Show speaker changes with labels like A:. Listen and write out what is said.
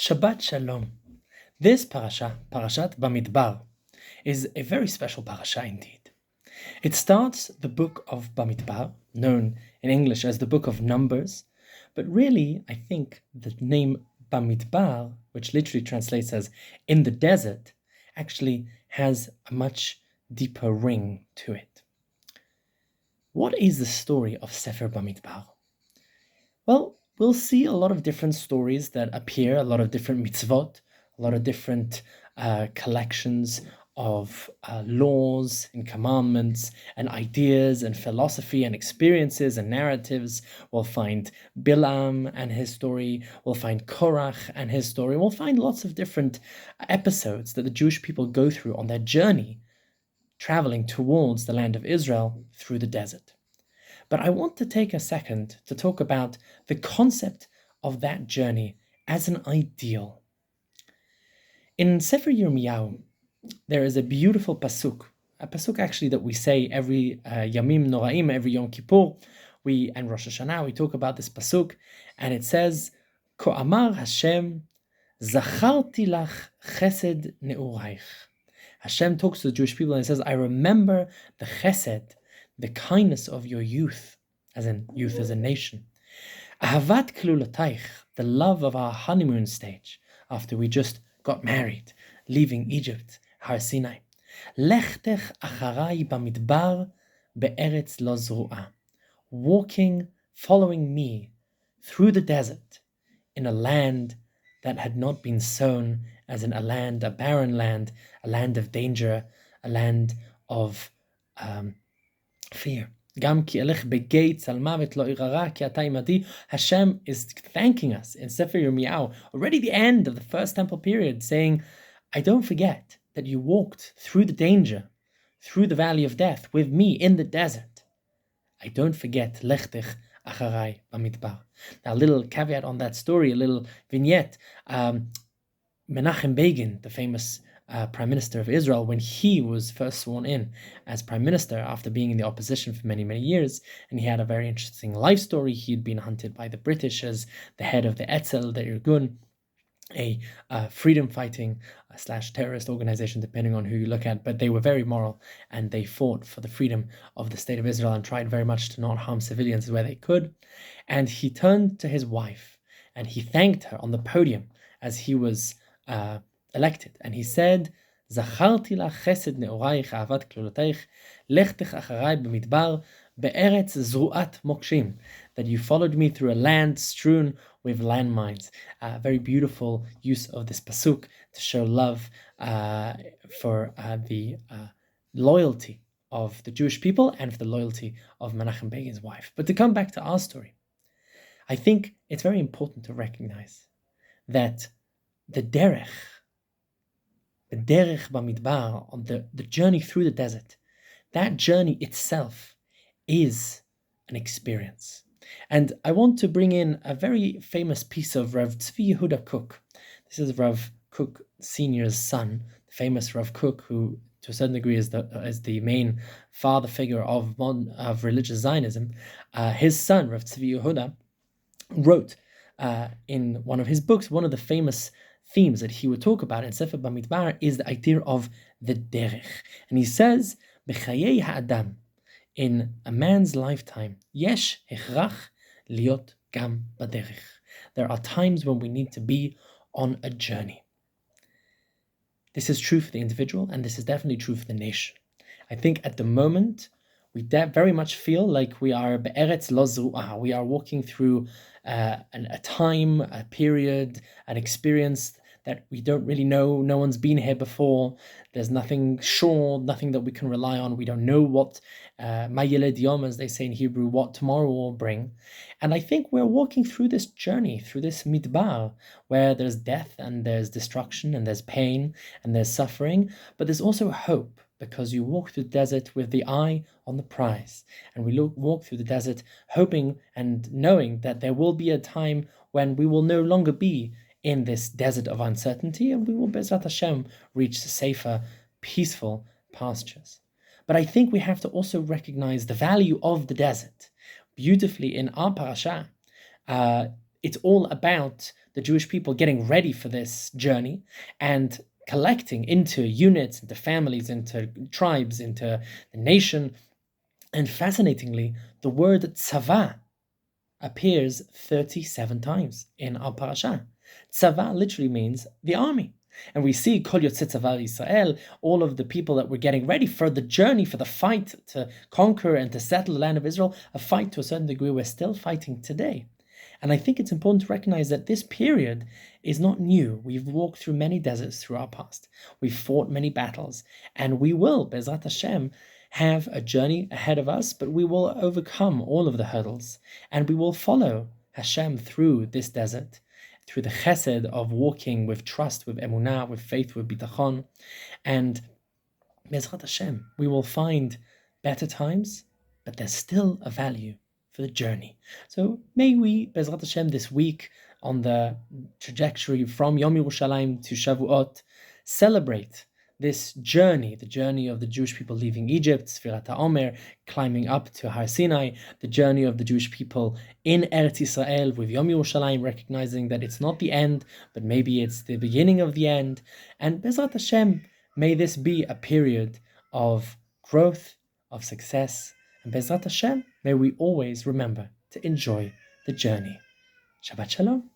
A: Shabbat Shalom. This Parashat Bamidbar, is a very special parasha indeed. It starts the book of Bamidbar, known in English as the book of Numbers, but really, I think the name Bamidbar, which literally translates as in the desert, actually has a much deeper ring to it. What is the story of Sefer Bamidbar? Well, we'll see a lot of different stories that appear, a lot of different mitzvot, a lot of different collections of laws and commandments and ideas and philosophy and experiences and narratives. We'll find Bilam and his story. We'll find Korach and his story. We'll find lots of different episodes that the Jewish people go through on their journey traveling towards the land of Israel through the desert. But I want to take a second to talk about the concept of that journey as an ideal. In Sefer Yirmiyahu, there is a beautiful pasuk, a pasuk actually that we say every Yamim Noraim, every Yom Kippur, and Rosh Hashanah, we talk about this pasuk, and it says, Ko amar Hashem, zacharti lach chesed ne'uraich. Hashem talks to the Jewish people and says, I remember the chesed, the kindness of your youth, as in youth as a nation. Ahavat klulataych, the love of our honeymoon stage, after we just got married, leaving Egypt, Har Sinai. Lechtech acharai bamidbar be'eretz lo zru'ah. Walking, following me through the desert in a land that had not been sown, as in a barren land, a land of danger, a land of fear. Hashem is thanking us in Sefer Yirmiyahu, already the end of the first temple period, saying, I don't forget that you walked through the danger, through the valley of death with me in the desert. I don't forget Lechtech Acharai Bamidbar. Now, a little caveat on that story, a little vignette. Menachem Begin, the famous Prime Minister of Israel, when he was first sworn in as Prime Minister after being in the opposition for many, many years, and he had a very interesting life story. He'd been hunted by the British as the head of the Etzel, the Irgun, a freedom-fighting / terrorist organization, depending on who you look at, but they were very moral, and they fought for the freedom of the state of Israel and tried very much to not harm civilians where they could. And he turned to his wife, and he thanked her on the podium as he was elected, and he said, Zacharti la chesed ne'oraich ahavat kloloteich, lechtech acharai b'midbar be'eretz zru'at mokshim, that you followed me through a land strewn with landmines. Very beautiful use of this pasuk to show love for the loyalty of the Jewish people and for the loyalty of Menachem Begin's wife. But to come back to our story, I think it's very important to recognize that the derech Bamidbar, on the journey through the desert, that journey itself is an experience. And I want to bring in a very famous piece of Rav Tzvi Yehuda Kook. This is Rav Kook Sr.'s son, the famous Rav Kook, who to a certain degree is the main father figure of religious Zionism. His son, Rav Tzvi Yehuda, wrote in one of his books, one of the famous themes that he would talk about in Sefer Bamidbar is the idea of the derech. And he says, B'chayei ha'adam, in a man's lifetime, yesh hechrach liot gam baderech. There are times when we need to be on a journey. This is true for the individual, and this is definitely true for the nation. I think at the moment, we very much feel like we are be'eretz lo zru'ah. We are walking through a time, a period, an experience that we don't really know. No one's been here before. There's nothing sure, nothing that we can rely on. We don't know what ma yeled yom, as they say in Hebrew, what tomorrow will bring. And I think we're walking through this journey, through this midbar, where there's death and there's destruction and there's pain and there's suffering, but there's also hope, because you walk through the desert with the eye on the prize. And we walk through the desert hoping and knowing that there will be a time when we will no longer be in this desert of uncertainty, and we will, Bezrat Hashem, reach safer, peaceful pastures. But I think we have to also recognize the value of the desert. Beautifully in our parasha, it's all about the Jewish people getting ready for this journey and collecting into units, into families, into tribes, into the nation. And fascinatingly, the word tzava appears 37 times in our parasha. Tzava literally means the army. And we see Kol Yotzei Tzava Yisrael, all of the people that were getting ready for the journey, for the fight to conquer and to settle the land of Israel, a fight to a certain degree we're still fighting today. And I think it's important to recognize that this period is not new. We've walked through many deserts through our past. We've fought many battles, and we will, Be'ezrat Hashem, have a journey ahead of us, but we will overcome all of the hurdles, and we will follow Hashem through this desert, through the chesed of walking with trust, with emunah, with faith, with bitachon, and Be'ezrat Hashem, we will find better times, but there's still a value for the journey. So may we, Be'ezrat Hashem, this week on the trajectory from Yom Yerushalayim to Shavuot, celebrate this journey, the journey of the Jewish people leaving Egypt, Sfirat HaOmer, climbing up to Har Sinai, the journey of the Jewish people in Eretz Yisrael with Yom Yerushalayim, recognizing that it's not the end, but maybe it's the beginning of the end. And Be'ezrat Hashem, may this be a period of growth, of success, and Be'ezrat Hashem, may we always remember to enjoy the journey. Shabbat Shalom.